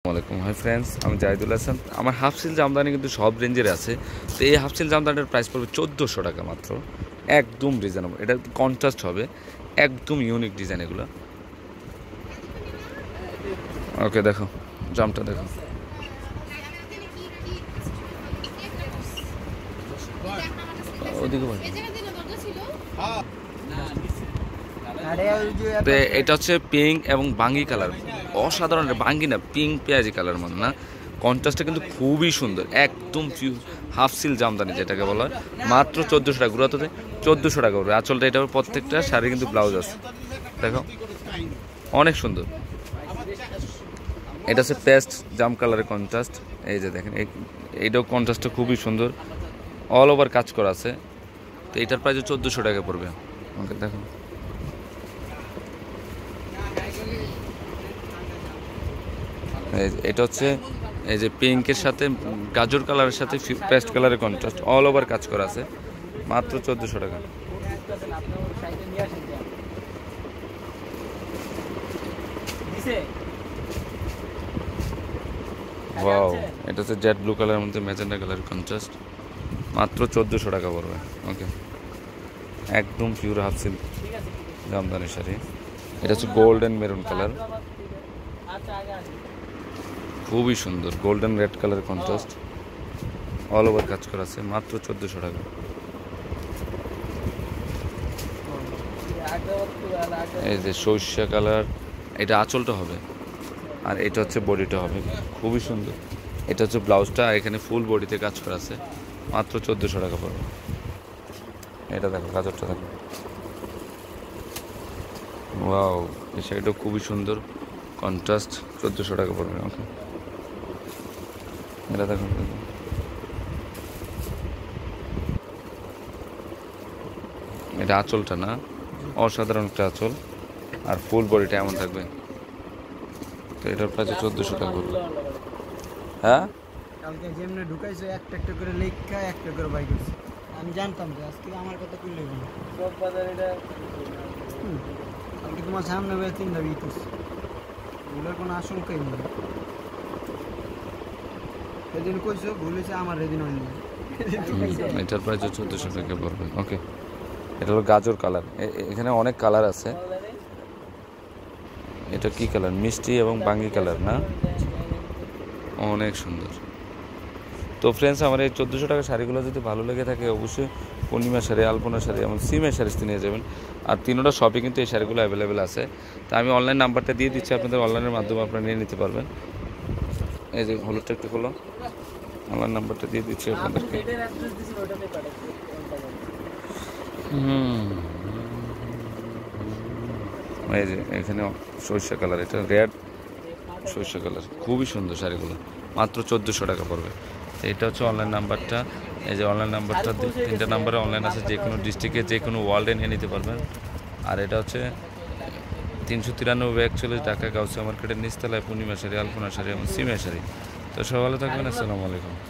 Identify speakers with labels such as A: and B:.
A: আসসালামু hi friends, আমি জাহিদুল হাসান। আমার হাফ সিল জামদানি কিন্তু সব রেঞ্জের আছে। তো এই হাফ সিল জামদানির প্রাইস পড়বে 1400 টাকা মাত্র, একদম রিজনেবল। এটা কন্ট্রাস্ট হবে, একদম ইউনিক ডিজাইন এগুলো। ওকে, দেখো জামটা দেখো, ওদিকে তো এটা হচ্ছে পিঙ্ক এবং বাঙ্গি কালার, অসাধারণ। বাঙ্গি না, পিঙ্ক পেঁয়াজি কালার, মানে না, কন্ট্রাস্টটা কিন্তু খুবই সুন্দর, একদম হাফ সিল জামদানি যেটাকে বলা হয়। মাত্র 1400 টাকা, গুড়াতে 1400 টাকা পড়বে। আঁচলটা এটা প্রত্যেকটা শাড়ি কিন্তু ব্লাউজ আছে, দেখো অনেক সুন্দর। এটা হচ্ছে পেস্ট জাম কালারের কন্ট্রাস্ট, এই যে দেখেন, এইটাও কন্ট্রাস্টটা খুবই সুন্দর, অল ওভার কাজ করা আছে। তো এটার প্রাইস 1400 টাকা পড়বে। ওকে, দেখো এটা হচ্ছে এই যে পিঙ্কের সাথে গাজর কালারের সাথে পেস্ট কালারের কন্ট্রাস্ট, অল ওভার কাজ করা আছে, মাত্র 1400 টাকা। ওয়াও, এটা হচ্ছে জেড ব্লু কালারের মধ্যে ম্যাজেন্ডা কালারের কন্ট্রাস্ট, মাত্র 1400 টাকা পড়বে। ওকে, একদম pure half silk Jamdani sari. এটা হচ্ছে গোল্ডেন মেরুন কালার, খুবই সুন্দর, golden red colour contrast, all over কাজ করা আছে, মাত্র 1400 টাকা। এই যে সর্ষে কালার, এটা আঁচলটা হবে, আর এটা হচ্ছে বডিটা হবে, খুবই সুন্দর। এটা হচ্ছে ব্লাউজটা, এখানে ফুল বডিতে কাজ করা আছে, মাত্র 1400 টাকা পড়বে। এটা দেখো, গাজরটা দেখো, ওয়াও, এই শাড়িটা খুবই সুন্দর, কন্ট্রাস্ট, 1400 টাকা পড়বে। ওকে, এটা দেখো, এটা আঁচলটা না, অসাধারণ একটা আঁচল, আর ফুল বডিটা এমন থাকবে। তো এটার প্রাইস 1400 টাকা পড়বে। হ্যাঁ,
B: কালকে যেমনে ঢুকাইছে একটা একটা করে লেখা একটা করে বাই করছে। আমি জানতাম যে আজকে আমার কথা কইলে না সব বাজার এটা কালকে তোমার সামনে বেশ তিনটা বিতুস, এগুলোর কোনো আশঙ্কাই নেই। সেদিন কইছো ভুল হয়েছে আমার, সেদিন হয়নি।
A: এটার প্রাইস 1400 টাকা পড়বে। ওকে, এটা হলো গাজর কালার, এখানে অনেক কালার আছে। এটা কি কালার? মিষ্টি এবং বাঙ্গি কালার না, অনেক সুন্দর। তো ফ্রেন্ডস, আমার এই 1400 টাকা শাড়িগুলো যদি ভালো লেগে থাকে, অবশ্যই পূর্ণিমা শাড়ি, আলপনা শাড়ি এবং সিমের শাড়ি নিয়ে যাবেন। আর তিনোটা শপে কিন্তু এই শাড়িগুলো অ্যাভেলেবেল আছে। তা আমি অনলাইন নাম্বারটা দিয়ে দিচ্ছি, আপনাদের অনলাইনের মাধ্যমে আপনারা নিয়ে নিতে পারবেন। এই যে হলুদটা একটু হলো, অনলাইন নাম্বারটা দিয়ে দিচ্ছি আপনাদেরকে। এই যে এখানে সরিষা কালার, এটা রেড সরিষা কালার, খুবই সুন্দর শাড়িগুলো, মাত্র 1400 টাকা পড়বে। এটা হচ্ছে অনলাইন নাম্বারটা, এই যে অনলাইন নাম্বারটা, 3টা নাম্বারে অনলাইন আছে, যে কোনো ডিস্ট্রিক্টে যে কোনো ওয়ার্ল্ডে নিয়ে নিতে পারবেন। আর এটা হচ্ছে 393 ঢাকা গাউসিয়া মার্কেটের নিচতলায় পূর্ণিমা শাড়ি, আলপনা শাড়ি এবং সিমিয়া শাড়ি। তো সকালে থাকবেন। আসসালামু আলাইকুম।